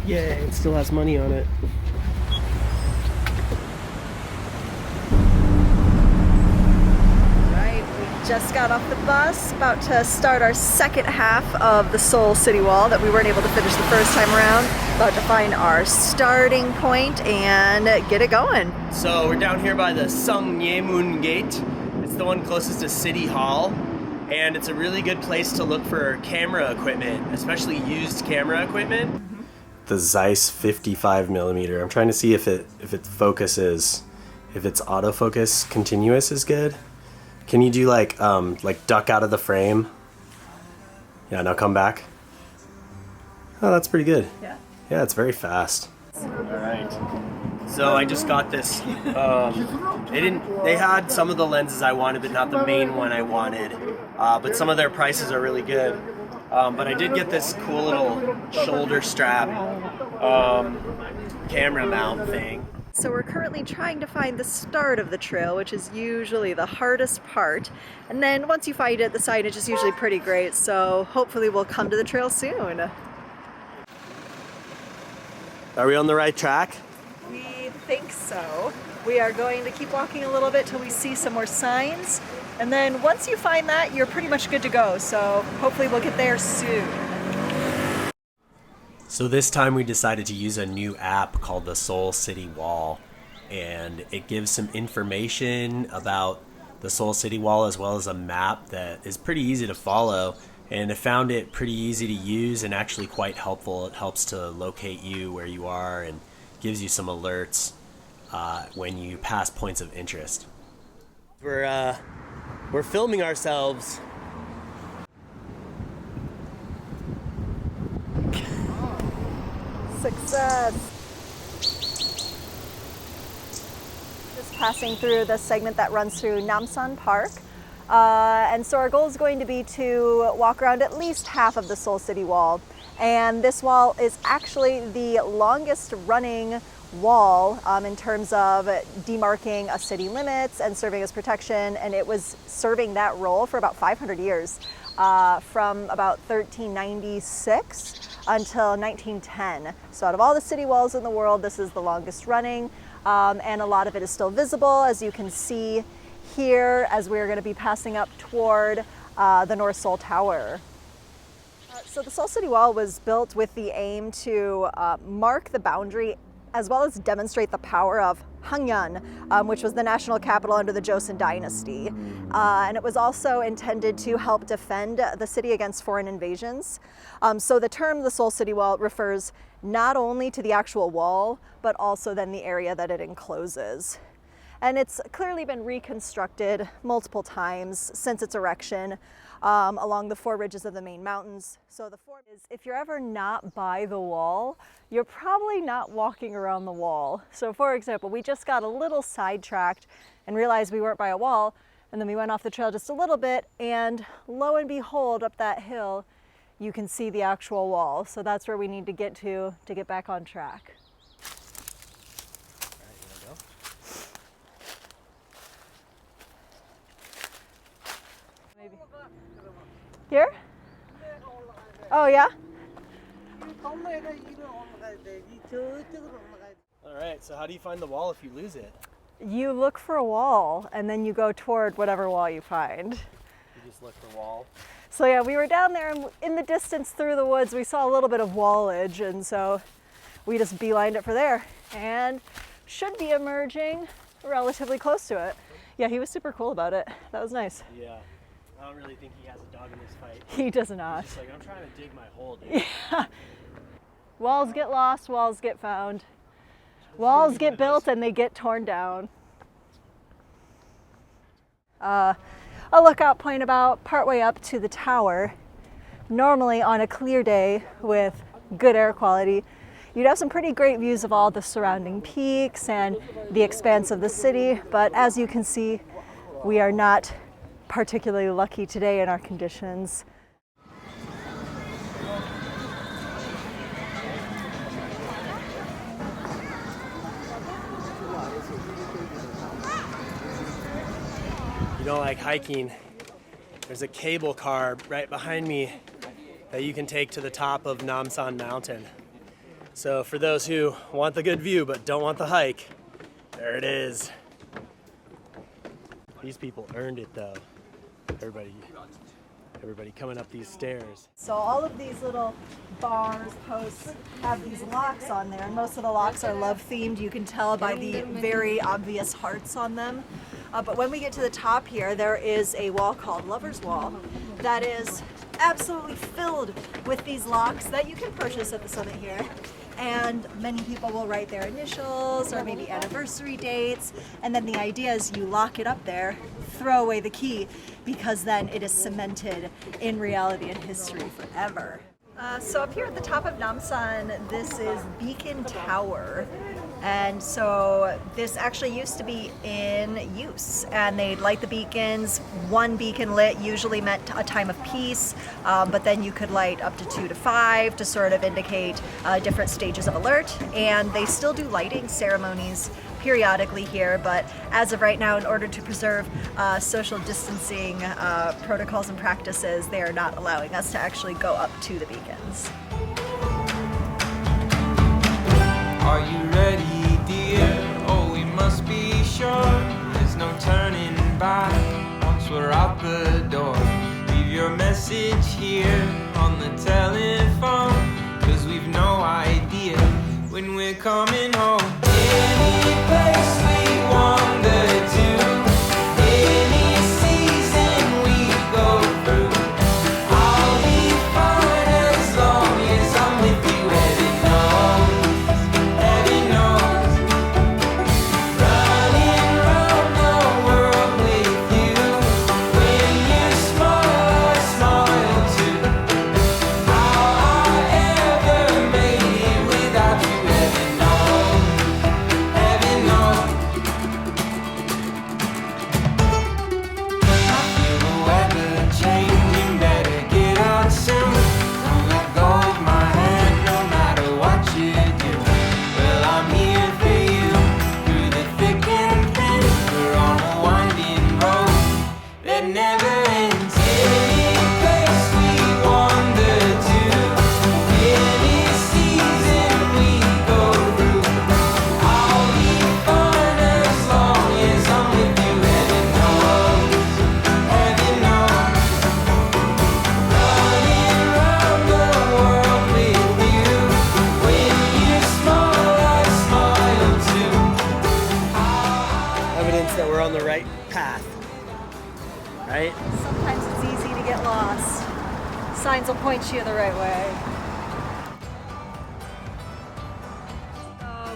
Yeah, it still has money on it. Just got off the bus, about to start our second half of the Seoul City Wall that we weren't able to finish the first time around. About to find our starting point and get it going. So we're down here by the Hyehwamun Gate. It's the one closest to City Hall, and it's a really good place to look for camera equipment, especially used camera equipment. The Zeiss 55mm. I'm trying to see if it focuses, if its autofocus continuous is good. Can you do like duck out of the frame? Yeah, now come back. Oh, that's pretty good. Yeah. Yeah, it's very fast. All right. So I just got this. They had some of the lenses I wanted, but not the main one I wanted. But some of their prices are really good. But I did get this cool little shoulder strap camera mount thing. So we're currently trying to find the start of the trail, which is usually the hardest part. And then once you find it, the signage is usually pretty great. So hopefully we'll come to the trail soon. Are we on the right track? We think so. We are going to keep walking a little bit till we see some more signs. And then once you find that, you're pretty much good to go. So hopefully we'll get there soon. So this time we decided to use a new app called the Seoul City Wall, and it gives some information about the Seoul City Wall as well as a map that is pretty easy to follow, and I found it pretty easy to use and actually quite helpful. It helps to locate you where you are and gives you some alerts when you pass points of interest. We're filming ourselves. Success! Just passing through the segment that runs through Namsan Park. And so our goal is going to be to walk around at least half of the Seoul City Wall. And this wall is actually the longest running wall in terms of demarking a city limits and serving as protection. And it was serving that role for about 500 years. From about 1396 until 1910. So out of all the city walls in the world, this is the longest running, and a lot of it is still visible, as you can see here as we're going to be passing up toward the North Seoul Tower. So the Seoul City Wall was built with the aim to mark the boundary as well as demonstrate the power of Hangyeon, which was the national capital under the Joseon dynasty. And it was also intended to help defend the city against foreign invasions. So the term the Seoul City Wall refers not only to the actual wall, but also then the area that it encloses. And it's clearly been reconstructed multiple times since its erection along the four ridges of the main mountains. So the four is, if you're ever not by the wall, you're probably not walking around the wall. So for example, we just got a little sidetracked and realized we weren't by a wall, and then we went off the trail just a little bit, and lo and behold, up that hill, you can see the actual wall. So that's where we need to get back on track. Here? Oh yeah? Alright, so how do you find the wall if you lose it? You look for a wall and then you go toward whatever wall you find. You just look for wall? So yeah, we were down there and in the distance through the woods we saw a little bit of wallage, and so we just beelined it for there and should be emerging relatively close to it. Yeah, he was super cool about it. That was nice. Yeah. I don't really think he has a dog in this fight. He does not. He's just like, I'm trying to dig my hole, dude. Yeah. Walls get lost, walls get found. Walls get built and they get torn down. A lookout point about partway up to the tower. Normally on a clear day with good air quality, you'd have some pretty great views of all the surrounding peaks and the expanse of the city, but as you can see, we are not particularly lucky today in our conditions. You don't like hiking, there's a cable car right behind me that you can take to the top of Namsan Mountain. So for those who want the good view but don't want the hike, there it is. These people earned it though. Everybody coming up these stairs. So all of these little bars, posts, have these locks on there, and most of the locks are love themed. You can tell by the very obvious hearts on them. But when we get to the top here, there is a wall called Lover's Wall that is absolutely filled with these locks that you can purchase at the summit here. And many people will write their initials or maybe anniversary dates, and then the idea is you lock it up there, throw away the key, because then it is cemented in reality and history forever. So up here at the top of Namsan, this is Beacon Tower. And so this actually used to be in use, and they'd light the beacons. One beacon lit usually meant a time of peace, but then you could light up to 2 to 5 to sort of indicate different stages of alert. And they still do lighting ceremonies periodically here, but as of right now, in order to preserve social distancing protocols and practices, they are not allowing us to actually go up to the beacons. Are you ready, dear? Oh, we must be sure there's no turning back once we're out the door. Leave your message here on the telephone, 'cause we've no idea when we're coming home. Any place we wander to, any season we go through, I'll be fine as long as I'm with you. Heaven knows, running round the world with you. When you smile, I smile too. How I ever made it without you. Heaven knows, heaven knows. I feel the weather changing, better get out soon. Don't let go of my hand, no matter what you do. Well, I'm here for you, through the thick and thin. We're on a winding road that never ends. Any place we wander to, any season we go through, I'll be fine as long as I'm with you. Heaven knows, heaven knows. Running round the world with you. When you smile, I smile too. Evidence that we're on the right path, right? Sometimes it's easy to get lost. Signs will point you the right way.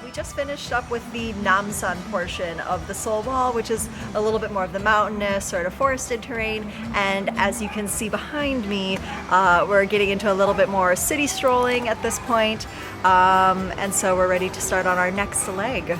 We just finished up with the Namsan portion of the Seoul Wall, which is a little bit more of the mountainous, sort of forested terrain. And as you can see behind me, we're getting into a little bit more city strolling at this point. And so we're ready to start on our next leg.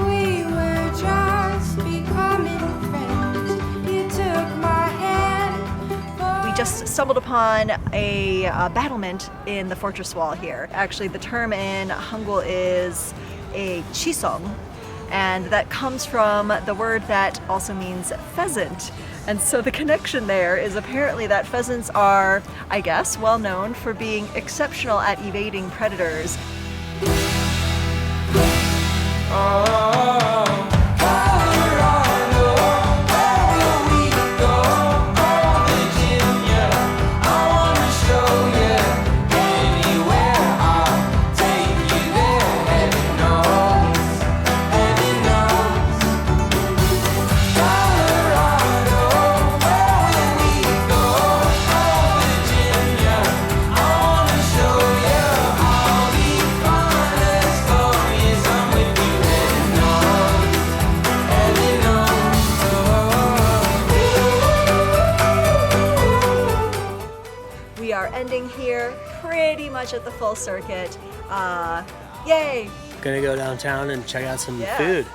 We were just becoming friends. You took my hand. We just stumbled upon a battlement in the fortress wall here. Actually, the term in Hangul is a chisong, and that comes from the word that also means pheasant. And so the connection there is apparently that pheasants are, I guess, well known for being exceptional at evading predators. We are ending here pretty much at the full circuit. Yay! Gonna go downtown and check out some Yeah. food.